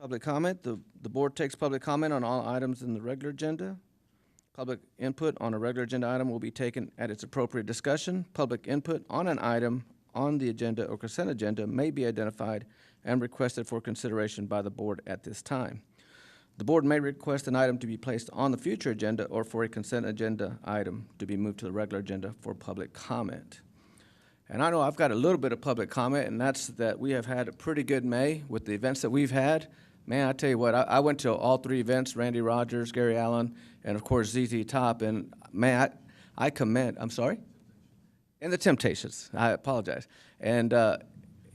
Public comment. The board takes public comment on all items in the regular agenda. Public input on a regular agenda item will be taken at its appropriate discussion. Public input on an item on the agenda or consent agenda may be identified and requested for consideration by the board at this time. The board may request an item to be placed on the future agenda or for a consent agenda item to be moved to the regular agenda for public comment. And I know I've got a little bit of public comment, and that's that we have had a pretty good May with the events that we've had. Man, I tell you what, I went to all three events, Randy Rogers, Gary Allen, and of course ZZ Top, and man, I commend, I'm sorry? And the Temptations, I apologize. And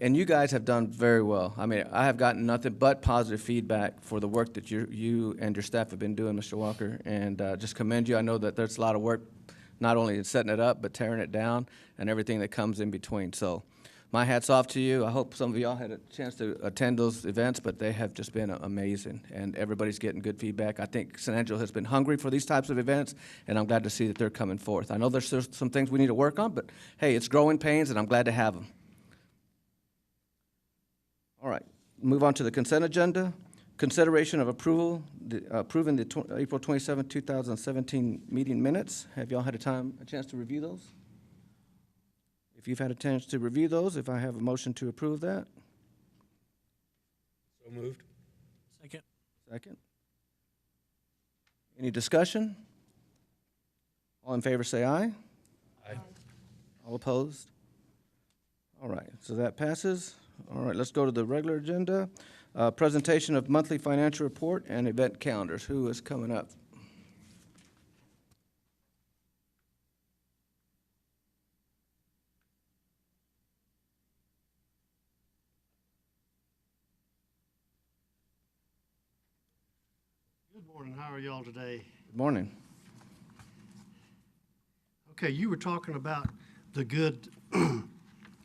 you guys have done very well. I mean, I have gotten nothing but positive feedback for the work that you and your staff have been doing, Mr. Walker, and just commend you. I know that there's a lot of work, not only in setting it up, but tearing it down and everything that comes in between. So my hat's off to you. I hope some of y'all had a chance to attend those events, but they have just been amazing, and everybody's getting good feedback. I think San Angelo has been hungry for these types of events, and I'm glad to see that they're coming forth. I know there's some things we need to work on, but hey, it's growing pains, and I'm glad to have them. All right, move on to the consent agenda. Consideration of approving the April 27, 2017 meeting minutes. Have y'all had a chance to review those? If you've had a chance to review those, if I have a motion to approve that. So moved. Second. Second. Any discussion? All in favor say aye. Aye. All opposed? All right, so that passes. All right, let's go to the regular agenda. Presentation of monthly financial report and event calendars. Who is coming up? Good morning. How are y'all today? Good morning. Okay, you were talking about the good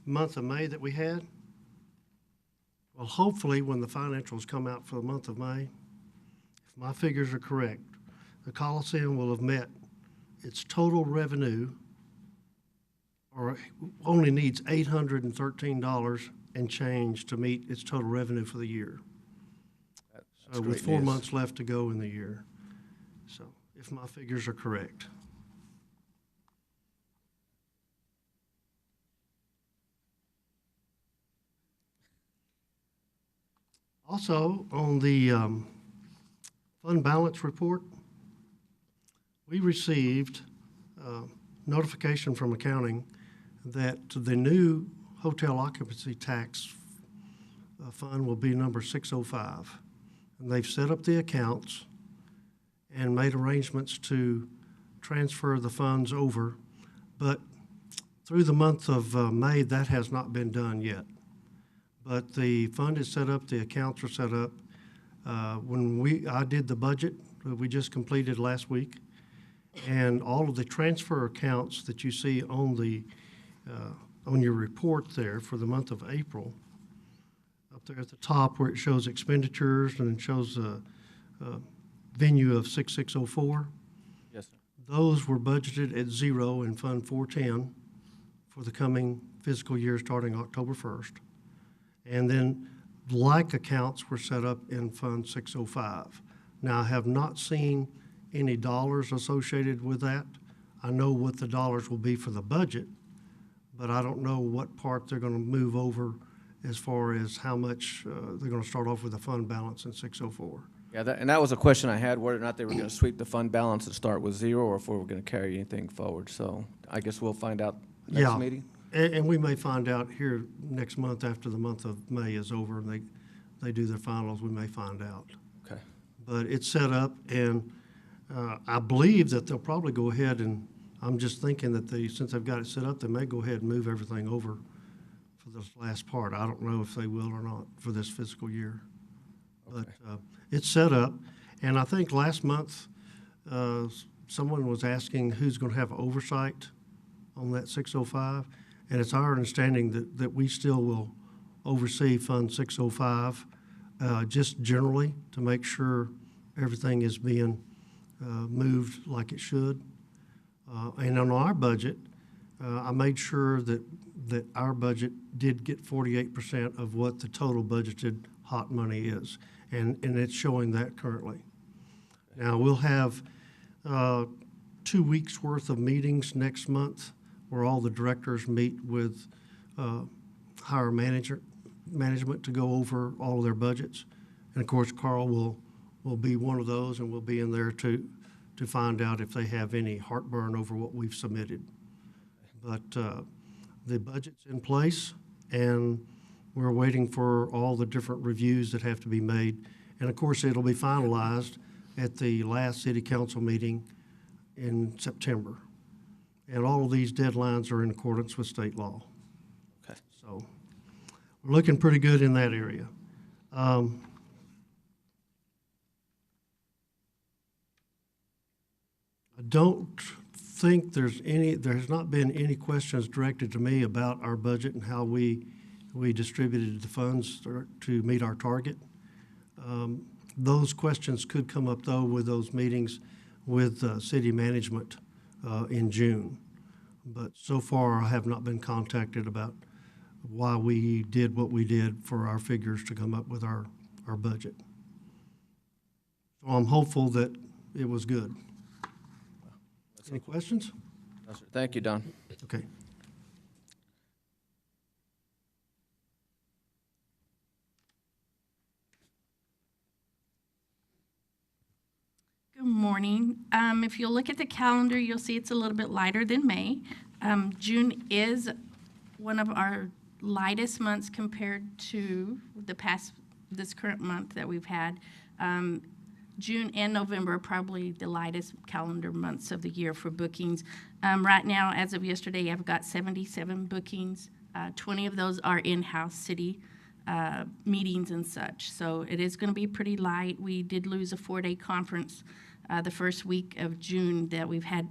month of May that we had. Well, hopefully when the financials come out for the month of May, if my figures are correct, the Coliseum will have met its total revenue, or only needs $813 and change to meet its total revenue for the year. So with 4 months left to go in the year. So if my figures are correct. Also, on the fund balance report, we received notification from accounting that the new hotel occupancy tax fund will be number 605. And they've set up the accounts and made arrangements to transfer the funds over. But through the month of May, that has not been done yet. But the fund is set up, the accounts are set up. When I did the budget, we just completed last week, and all of the transfer accounts that you see on the on your report there for the month of April, up there at the top where it shows expenditures and it shows a venue of 6604. Yes, sir. Those were budgeted at zero in Fund 410 for the coming fiscal year starting October 1st. And then like accounts were set up in Fund 605. Now, I have not seen any dollars associated with that. I know what the dollars will be for the budget, but I don't know what part they're going to move over as far as how much they're going to start off with a fund balance in 604. Yeah, and that was a question I had, whether or not they were going to sweep the fund balance and start with zero, or if we were going to carry anything forward. So I guess we'll find out next meeting. And we may find out here next month after the month of May is over and they do their finals, we may find out. Okay. But it's set up, and I believe that they'll probably go ahead and, I'm just thinking that since they've got it set up, they may go ahead and move everything over for this last part. I don't know if they will or not for this fiscal year. Okay. But it's set up, and I think last month someone was asking who's going to have oversight on that 605, and it's our understanding that we still will oversee Fund 605 just generally to make sure everything is being moved like it should. And on our budget, I made sure that our budget did get 48% of what the total budgeted hot money is, and it's showing that currently. Now, we'll have 2 weeks' worth of meetings next month where all the directors meet with higher management to go over all of their budgets. And of course, Carl will be one of those, and we'll be in there to find out if they have any heartburn over what we've submitted. But the budget's in place, and we're waiting for all the different reviews that have to be made. And of course, it'll be finalized at the last city council meeting in September. And all of these deadlines are in accordance with state law. Okay. So we're looking pretty good in that area. I don't think there has not been any questions directed to me about our budget and how we distributed the funds to meet our target. Those questions could come up, though, with those meetings with city management in June. But so far, I have not been contacted about why we did what we did for our figures to come up with our budget. So I'm hopeful that it was good. Any questions? No, sir. Thank you, Don. Okay. Good morning. If you'll look at the calendar, you'll see it's a little bit lighter than May. June is one of our lightest months compared to this current month that we've had. June and November are probably the lightest calendar months of the year for bookings. Right now, as of yesterday, I've got 77 bookings. 20 of those are in-house city meetings and such. So it is going to be pretty light. We did lose a 4-day conference the first week of June that we've had.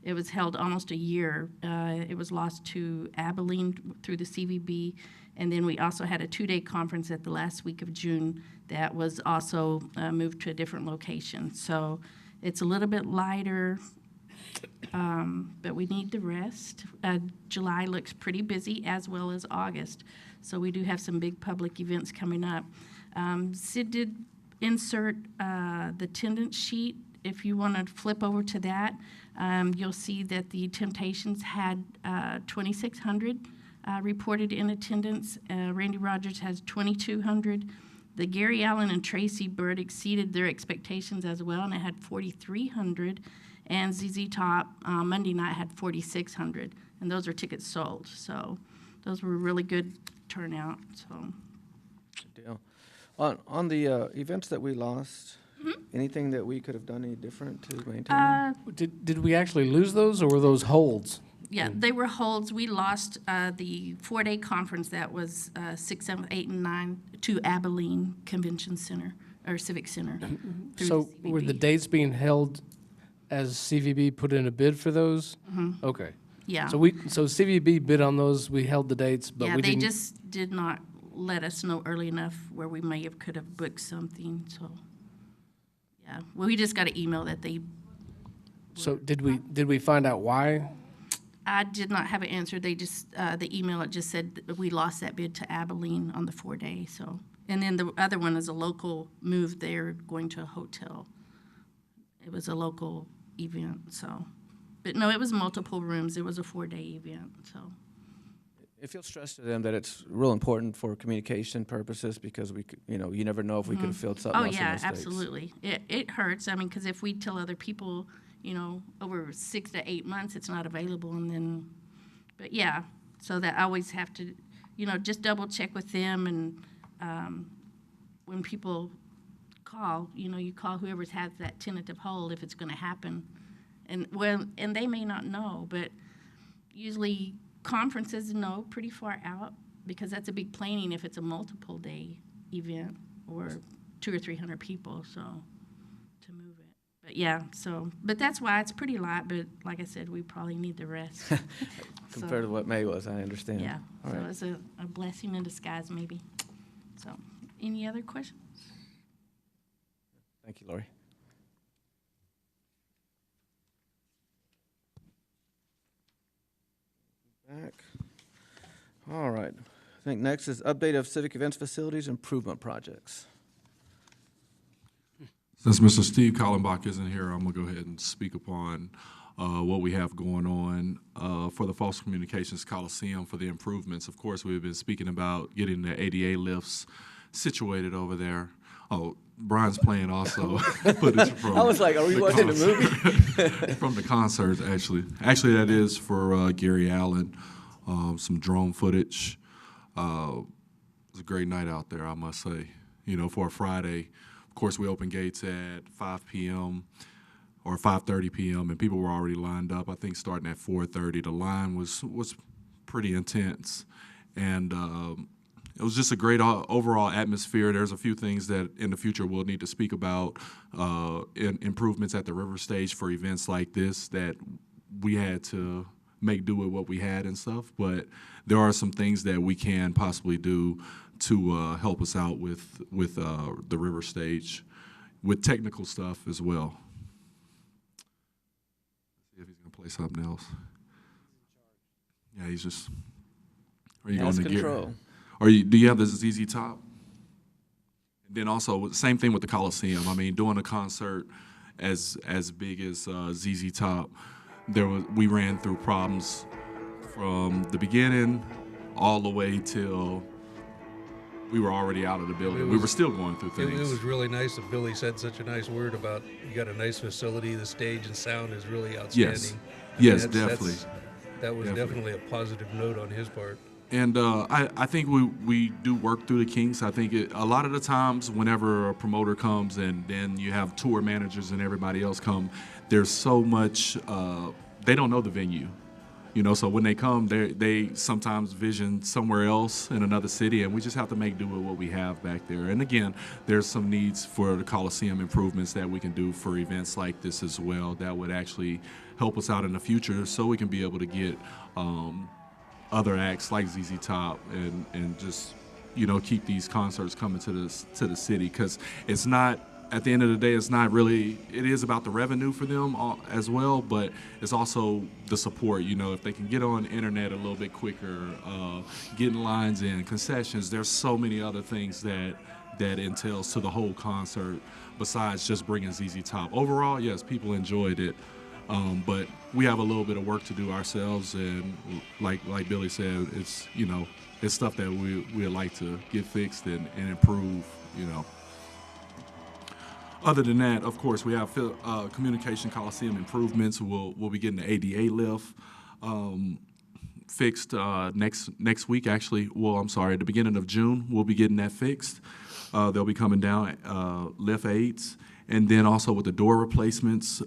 It was held almost a year. It was lost to Abilene through the CVB. And then we also had a 2-day conference at the last week of June that was also moved to a different location. So it's a little bit lighter, but we need the rest. July looks pretty busy, as well as August. So we do have some big public events coming up. Sid did insert the attendance sheet. If you want to flip over to that, you'll see that the Temptations had 2,600 reported in attendance. Randy Rogers has 2,200. The Gary Allen and Tracy Bird exceeded their expectations as well, and it had 4,300. And ZZ Top Monday night had 4,600, and those are tickets sold. So those were really good turnout. So Good deal. On the events that we lost, anything that we could have done any different to maintain them? Did we actually lose those, or were those holds? Yeah, they were holds. We lost the 4-day conference that was 6, 7, 8, and 9 to Abilene Convention Center or Civic Center. through So the were the CVB. dates being held as CVB put in a bid for those? Okay. Yeah. So CVB bid on those, we held the dates, but Yeah, we they didn't. just did not let us know early enough where we could have booked something, so. Yeah, well, we just got an email that they, So did we find out why? I did not have an answer. They just, the email, it just said that we lost that bid to Abilene on the 4-day, so. And then the other one is a local move. They're going to a hotel. It was a local event, so. But no, it was multiple rooms. It was a 4-day event, so. It feels stressed to them that it's real important for communication purposes because you never know if we could have filled something Oh, else in yeah, those dates. absolutely. It hurts. I mean, because if we tell other people, over 6 to 8 months, it's not available, and then, but yeah, so that I always have to, just double check with them, and when people call, you call whoever's has that tentative hold if it's going to happen, and they may not know, but usually conferences know pretty far out because that's a big planning if it's a multiple day event or 200 or 300 people, so to move it. But yeah, but that's why it's pretty light, but like I said, we probably need the rest. Compared to what May was, I understand. Yeah, All so right. it's a blessing in disguise maybe. So, any other questions? Thank you, Lori. Back. All right. I think next is update of civic events facilities improvement projects. Since Mr. Steve Kallenbach isn't here, I'm going to go ahead and speak upon what we have going on for the False Communications Coliseum for the improvements. Of course, we've been speaking about getting the ADA lifts situated over there. Oh, Brian's playing also footage from I was like, are we watching a movie? from the concerts, actually. Actually, that is for Gary Allen, some drone footage. It was a great night out there, I must say, you know, for a Friday. Of course, we opened gates at 5 p.m. or 5:30 p.m. and people were already lined up. I think starting at 4:30, the line was pretty intense, and it was just a great overall atmosphere. There's a few things that in the future we'll need to speak about, improvements at the river stage for events like this that we had to make do with what we had and stuff. But there are some things that we can possibly do to help us out with the river stage, with technical stuff as well. See if he's gonna play something else. Yeah, he's just. Are you Has going to control. gear? Or do you have the ZZ Top? And then also, same thing with the Coliseum. I mean, doing a concert as big as ZZ Top, we ran through problems from the beginning all the way till we were already out of the building. We were still going through things. It was really nice that Billy said such a nice word about you got a nice facility. The stage and sound is really outstanding. Yes, definitely. That was definitely a positive note on his part. And I think we do work through the kinks. I think a lot of the times whenever a promoter comes and then you have tour managers and everybody else come, there's so much, they don't know the venue. You know, so when they come, they sometimes vision somewhere else in another city, and we just have to make do with what we have back there. And again, there's some needs for the Coliseum improvements that we can do for events like this as well that would actually help us out in the future so we can be able to get other acts like ZZ Top and just, you know, keep these concerts coming to the city, because it's not, at the end of the day, it's not really, it is about the revenue for them as well, but it's also the support. You know, if they can get on the internet a little bit quicker, getting lines in, concessions, there's so many other things that entails to the whole concert besides just bringing ZZ Top. Overall, yes, people enjoyed it, but we have a little bit of work to do ourselves, and like Billy said, it's, you know, it's stuff that we'd like to get fixed and improve, you know. Other than that, of course, we have Communication Coliseum improvements. We'll be getting the ADA lift fixed next week, actually. Well, I'm sorry, at the beginning of June, we'll be getting that fixed. They'll be coming down, lift aids. And then also with the door replacements,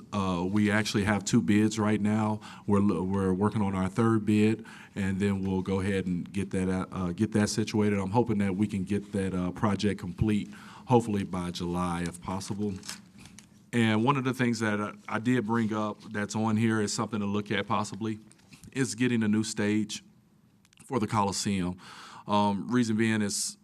we actually have 2 bids right now. We're working on our 3rd bid, and then we'll go ahead and get that situated. I'm hoping that we can get that project complete, hopefully by July if possible. And one of the things that I did bring up that's on here is something to look at possibly is getting a new stage for the Coliseum. Reason being is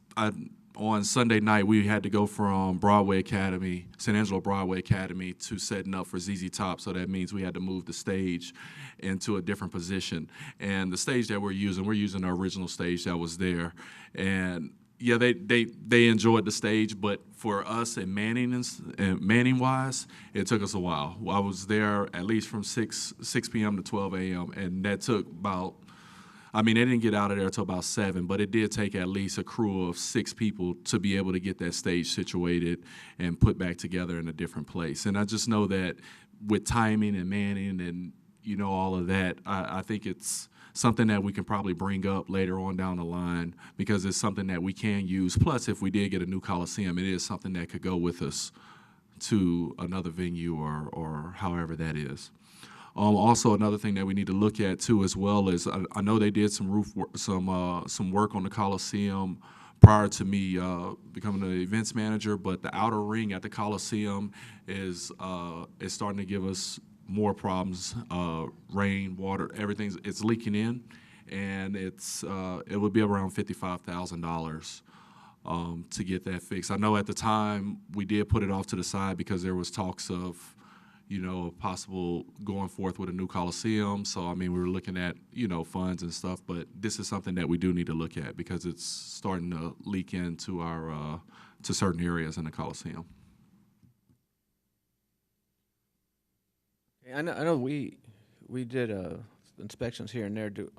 on Sunday night, we had to go from Broadway Academy, San Angelo Broadway Academy, to setting up for ZZ Top. So that means we had to move the stage into a different position. And the stage that we're using the original stage that was there. And yeah, they enjoyed the stage, but for us and Manning wise, it took us a while. I was there at least from 6 p.m. to 12 a.m. and that took about, I mean, they didn't get out of there until about 7, but it did take at least a crew of 6 people to be able to get that stage situated and put back together in a different place. And I just know that with timing and manning and, you know, all of that, I think it's something that we can probably bring up later on down the line, because it's something that we can use. Plus, if we did get a new Coliseum, it is something that could go with us to another venue or however that is. Also, another thing that we need to look at too, as well, is I know they did some some work on the Coliseum prior to me becoming the events manager, but the outer ring at the Coliseum is starting to give us more problems. Rain, water, it's leaking in, and it would be around $55,000 to get that fixed. I know at the time we did put it off to the side because there was talks of, possible going forth with a new Coliseum. So, I mean, we were looking at, funds and stuff, but this is something that we do need to look at because it's starting to leak into our, to certain areas in the Coliseum. I know we did inspections here and there. Do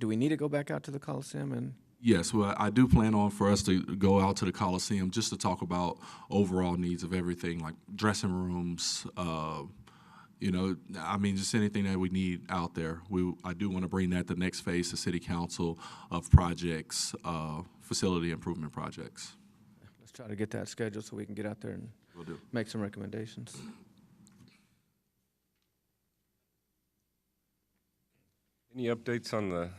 we need to go back out to the Coliseum and? Yes, well, I do plan on for us to go out to the Coliseum just to talk about overall needs of everything, like dressing rooms, just anything that we need out there. I do want to bring that the next phase to City Council of projects, facility improvement projects. Let's try to get that scheduled so we can get out there and Will do. make some recommendations. Any updates on the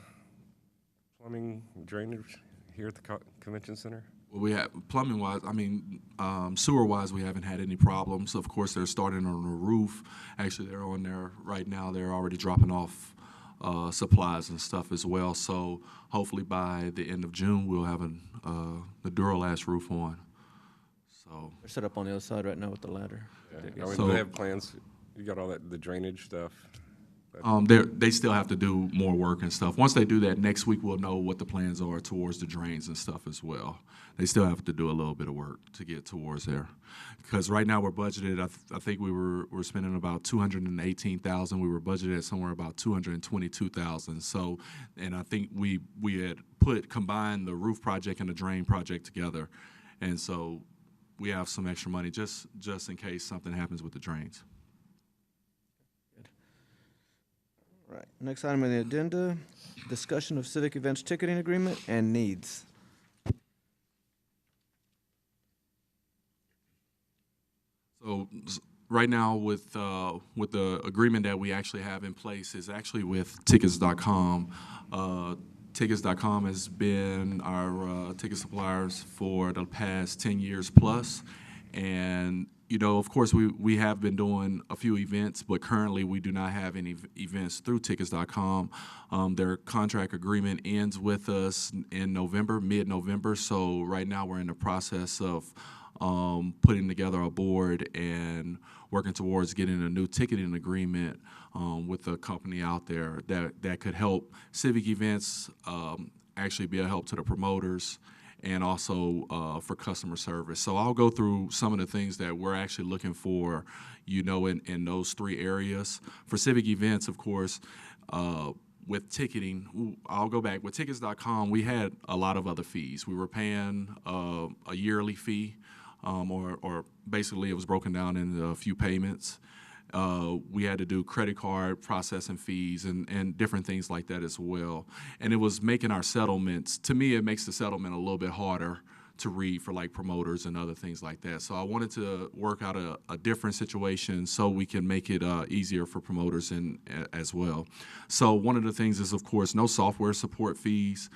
plumbing drainage here at the convention center? Well, we have plumbing-wise, sewer-wise, we haven't had any problems. Of course, they're starting on the roof. Actually, they're on there right now. They're already dropping off supplies and stuff as well. So hopefully by the end of June, we'll have the Duralast roof on. So They're set up on the other side right now with the ladder. Yeah. Do So- they have plans? You got all that, the drainage stuff? they still have to do more work and stuff. Once they do that, next week we'll know what the plans are towards the drains and stuff as well. They still have to do a little bit of work to get towards there, because right now we're budgeted. I think we're spending about $218,000. We were budgeted at somewhere about $222,000. So, and I think we had combined the roof project and the drain project together, and so we have some extra money just in case something happens with the drains. Right. Next item on the agenda, discussion of Civic Events ticketing agreement and needs. So right now with the agreement that we actually have in place is actually with tickets.com. Tickets.com has been our ticket suppliers for the past 10 years plus. And of course, we have been doing a few events, but currently we do not have any events through tickets.com. Their contract agreement ends with us in mid-November. So right now we're in the process of putting together a board and working towards getting a new ticketing agreement with a company out there that could help civic events, actually be a help to the promoters, and also for customer service. So I'll go through some of the things that we're actually looking for, in those three areas. For civic events, of course, with ticketing, I'll go back. With tickets.com, we had a lot of other fees. We were paying a yearly fee, or basically it was broken down into a few payments. We had to do credit card processing fees and different things like that as well. And it was making our settlements, to me, it makes the settlement a little bit harder to read for like promoters and other things like that. So I wanted to work out a different situation so we can make it easier for promoters as well. So one of the things is, of course, no software support fees,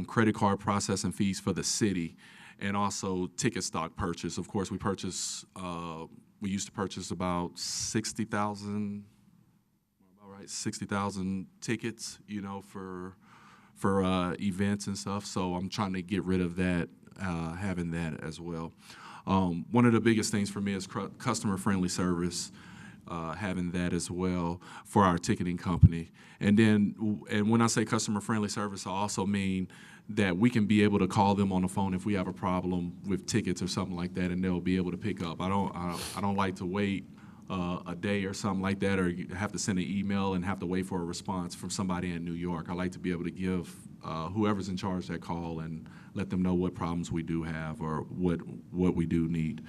credit card processing fees for the city, and also ticket stock purchase. Of course, we used to purchase about 60,000 tickets, for events and stuff. So I'm trying to get rid of that, having that as well. One of the biggest things for me is customer-friendly service, having that as well for our ticketing company. And when I say customer-friendly service, I also mean that we can be able to call them on the phone if we have a problem with tickets or something like that, and they'll be able to pick up. I don't like to wait a day or something like that, or you have to send an email and have to wait for a response from somebody in New York. I like to be able to give whoever's in charge that call and let them know what problems we do have or what we do need.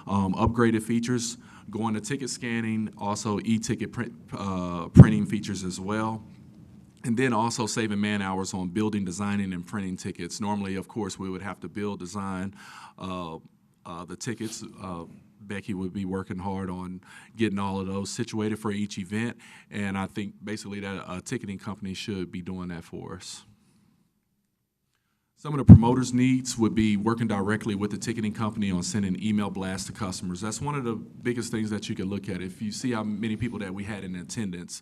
Upgraded features, going to ticket scanning, also e-ticket printing features as well. And then also saving man hours on building, designing, and printing tickets. Normally, of course, we would have to build, design the tickets. Becky would be working hard on getting all of those situated for each event. And I think basically that a ticketing company should be doing that for us. Some of the promoters' needs would be working directly with the ticketing company on sending email blasts to customers. That's one of the biggest things that you can look at. If you see how many people that we had in attendance,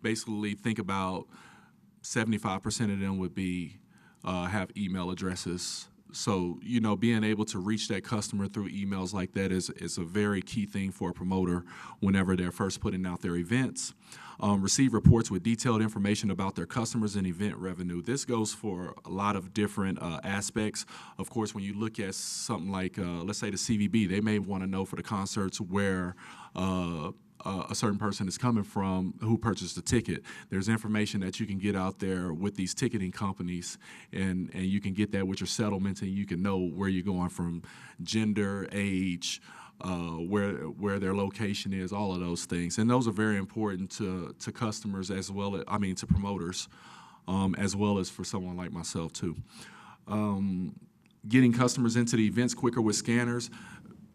basically think about 75% of them would be have email addresses So, you know, being able to reach that customer through emails like that is a very key thing for a promoter whenever they're first putting out their events. Receive reports with detailed information about their customers and event revenue. This goes for a lot of different aspects. Of course, when you look at something like, let's say the CVB, they may want to know for the concerts where a certain person is coming from who purchased the ticket. There's information that you can get out there with these ticketing companies, and you can get that with your settlement, and you can know where you're going from, gender, age, where their location is, all of those things. And those are very important to customers as well as, I mean, to promoters, as well as for someone like myself too. Getting customers into the events quicker with scanners.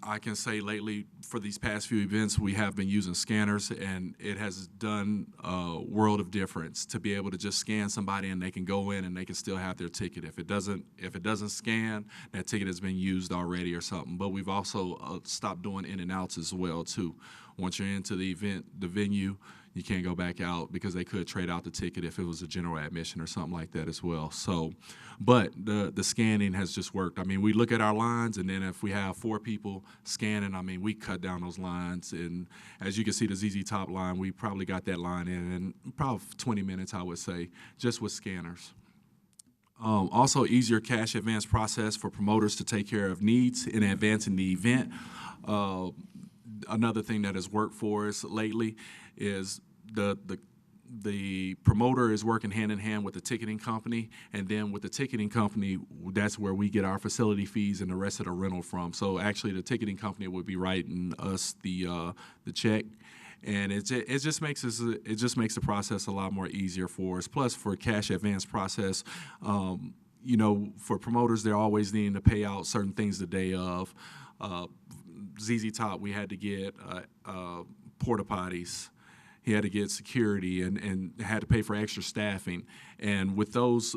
I can say lately, for these past few events, we have been using scanners, and it has done a world of difference to be able to just scan somebody and they can go in and they can still have their ticket. If it doesn't scan, that ticket has been used already or something. But we've also stopped doing in and outs as well too. Once you're into the event, the venue, you can't go back out because they could trade out the ticket if it was a general admission or something like that as well. So, but the scanning has just worked. I mean, we look at our lines, and then if we have 4 people scanning, I mean, we cut down those lines. And as you can see, the ZZ Top line, we probably got that line in probably 20 minutes, I would say, just with scanners. Also, easier cash advance process for promoters to take care of needs in advance in the event. Another thing that has worked for us lately is the promoter is working hand in hand with the ticketing company, and then with the ticketing company, that's where we get our facility fees and the rest of the rental from. So actually, the ticketing company would be writing us the check, and it just makes the process a lot more easier for us. Plus, for cash advance process, you know, for promoters, they're always needing to pay out certain things the day of. ZZ Top, we had to get porta potties. He had to get security and had to pay for extra staffing. And with those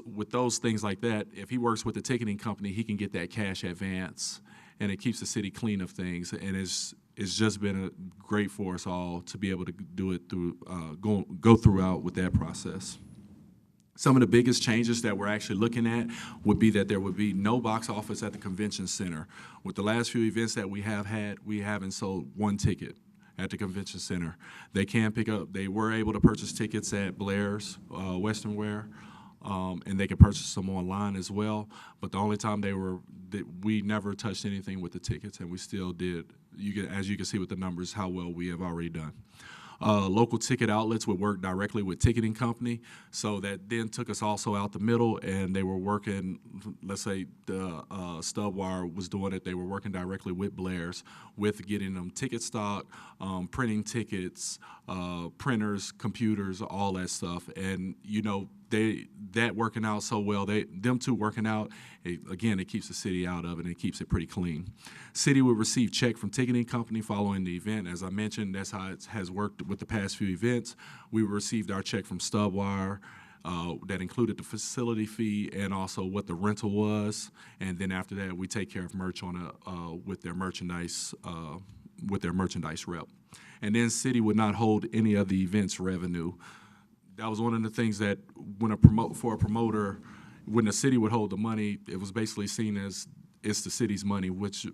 things like that, if he works with the ticketing company, he can get that cash advance, and it keeps the city clean of things. And it's just been great for us all to be able to do it through go throughout with that process. Some of the biggest changes that we're actually looking at would be that there would be no box office at the convention center. With the last few events that we have had, we haven't sold one ticket at the convention center. They can pick up, they were able to purchase tickets at Blair's Western Wear, and they could purchase them online as well. But the only time we never touched anything with the tickets, and we still did, as you can see with the numbers, how well we have already done. Local ticket outlets would work directly with ticketing company, so that then took us also out the middle, and they were working, let's say the Stubwire was doing it, they were working directly with Blair's with getting them ticket stock, printing tickets, printers, computers, all that stuff. And you know, that working out so well, them two working out, again, it keeps the city out of it, and it keeps it pretty clean. City will receive check from ticketing company following the event. As I mentioned, that's how it has worked with the past few events. We received our check from Stubwire. That included the facility fee and also what the rental was, and then after that, we take care of merch with their merchandise rep. And then City would not hold any of the event's revenue. That was one of the things that for a promoter, when the city would hold the money, it was basically seen as it's the city's money, which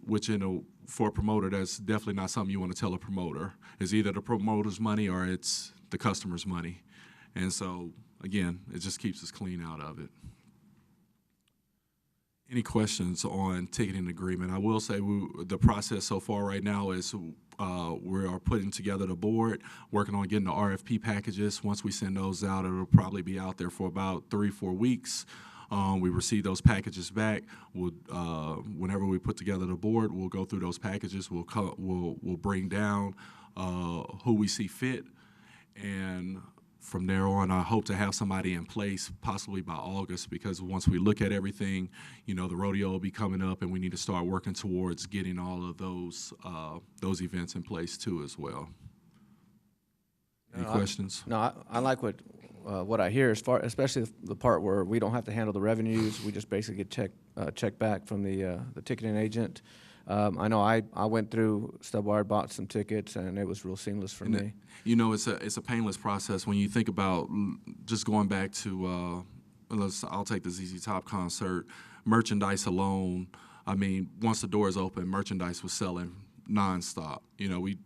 for a promoter, that's definitely not something you want to tell a promoter. It's either the promoter's money or it's the customer's money. And so, again, it just keeps us clean out of it. Any questions on ticketing agreement? I will say the process so far right now is we are putting together the board, working on getting the RFP packages. Once we send those out, it'll probably be out there for about 3-4 weeks. We receive those packages back. Whenever we put together the board, we'll go through those packages. We'll bring down who we see fit, and from there on, I hope to have somebody in place possibly by August, because once we look at everything, you know, the rodeo will be coming up, and we need to start working towards getting all of those events in place too as well. Any questions? I like what I hear, especially the part where we don't have to handle the revenues. We just basically get check back from the ticketing agent. I know I went through Stubwire, bought some tickets, and it was real seamless for me. You know, it's a painless process when you think about just going back to, I'll take the ZZ Top concert. merchandise alone, I mean, once the doors open, merchandise was selling nonstop. You know, we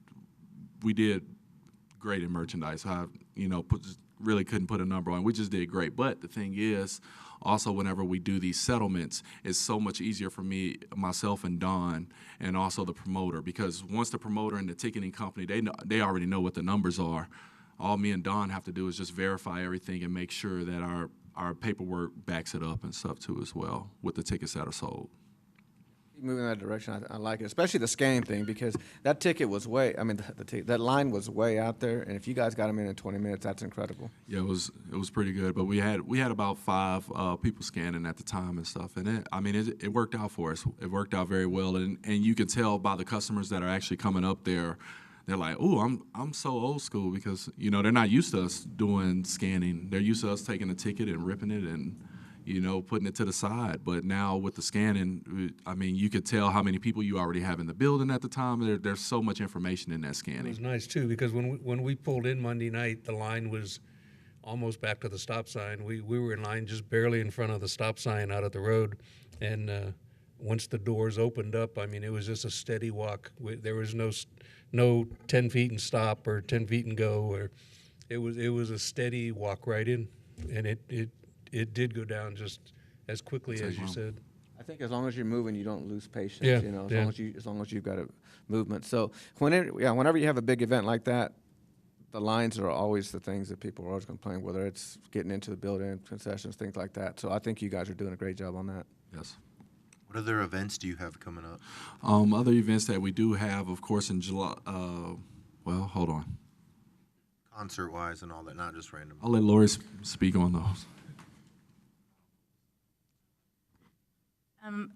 did great in merchandise. Really couldn't put a number on. We just did great. But the thing is, also whenever we do these settlements, it's so much easier for me, myself and Don, and also the promoter, because once the promoter and the ticketing company, they already know what the numbers are. All me and Don have to do is just verify everything and make sure that our paperwork backs it up and stuff too as well with the tickets that are sold. Keep moving in that direction. I like it, especially the scanning thing, because that ticket was that line was way out there, and if you guys got them in 20 minutes, that's incredible. Yeah, it was pretty good, but we had about 5 people scanning at the time and stuff, and it worked out for us. It worked out very well, and you can tell by the customers that are actually coming up there. They're like, "Ooh, I'm so old school," because they're not used to us doing scanning. They're used to us taking a ticket and ripping it and putting it to the side. But now with the scanning, you could tell how many people you already have in the building at the time. There's so much information in that It scanning. was nice too, because when we pulled in Monday night, the line was almost back to the stop sign. We were in line just barely in front of the stop sign out at the road, and once the doors opened up, it was just a steady walk. There was no 10 feet and stop or 10 feet and go, or it was a steady walk right in, and it did go down just as quickly as you said. I think as long as you're moving, you don't lose patience. Yeah, As long as you've got a movement. So whenever you have a big event like that, the lines are always the things that people are always complaining, whether it's getting into the building, concessions, things like that. So I think you guys are doing a great job on that. Yes. What other events do you have coming up? Other events that we do have, of course, in July. Well, hold on. Concert-wise and all that, not just random. I'll let Lori speak on those.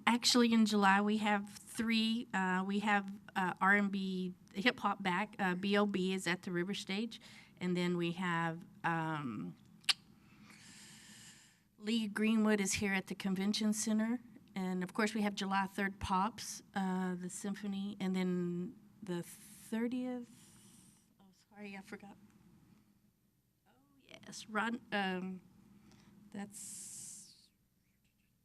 Actually, in July, we have 3. We have R&B hip hop back. B.O.B. is at the River Stage. And then we have Lee Greenwood is here at the Convention Center. And, of course, we have July 3rd Pops, the Symphony. And then the 30th, sorry, I forgot. Oh, yes, that's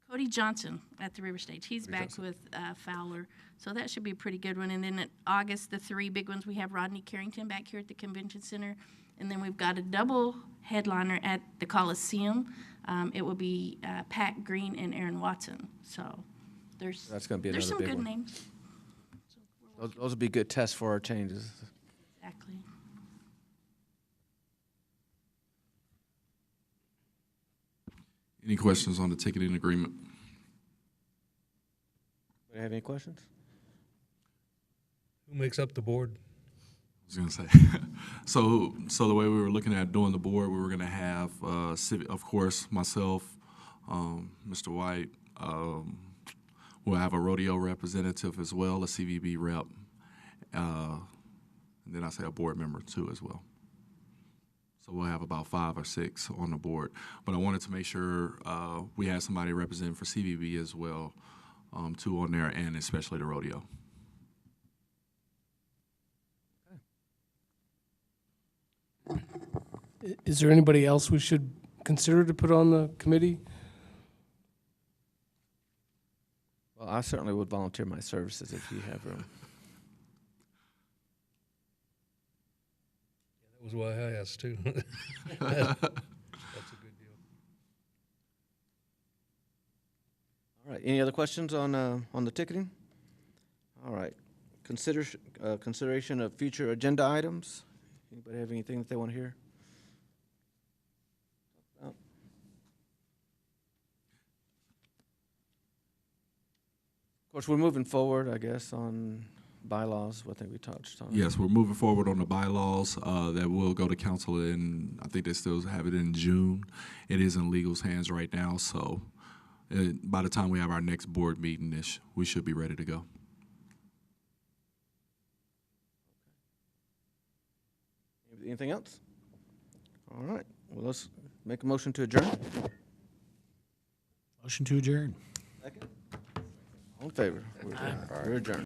Cody Johnson at the River Stage. He's back with Fowler, so that should be a pretty good one. And then in August, the 3 big ones, we have Rodney Carrington back here at the Convention Center. And then we've got a double headliner at the Coliseum. It will be Pat Green and Aaron Watson. So That's going to be there's some another big good one. names. Those will be good tests for our changes. Exactly. Any questions on the ticketing agreement? Do you have any questions? Who makes up the board? I was going to say. So the way we were looking at doing the board, we were going to have Civic, of course, myself, Mr. White. We'll have a rodeo representative as well, a CVB rep, and then I say a board member too as well. So we'll have about 5 or 6 on the board. But I wanted to make sure we had somebody representing for CVB as well, too, on there, and especially the rodeo. Is there anybody else we should consider to put on the committee? Well, I certainly would volunteer my services if you have room. That was why I asked too. That's a good deal. All right. Any other questions on the ticketing? All right. Consideration of future agenda items. Anybody have anything that they want to hear? Of course, we're moving forward, I guess, on bylaws. I think we touched on. Yes, we're moving forward on the bylaws that will go to council in, I think they still have it in June. It is in legal's hands right now, so by the time we have our next board meeting, we should be ready to go. Anything else? All right. Well, let's make a motion to adjourn. Motion to adjourn. Second. All in favor? We're adjourned.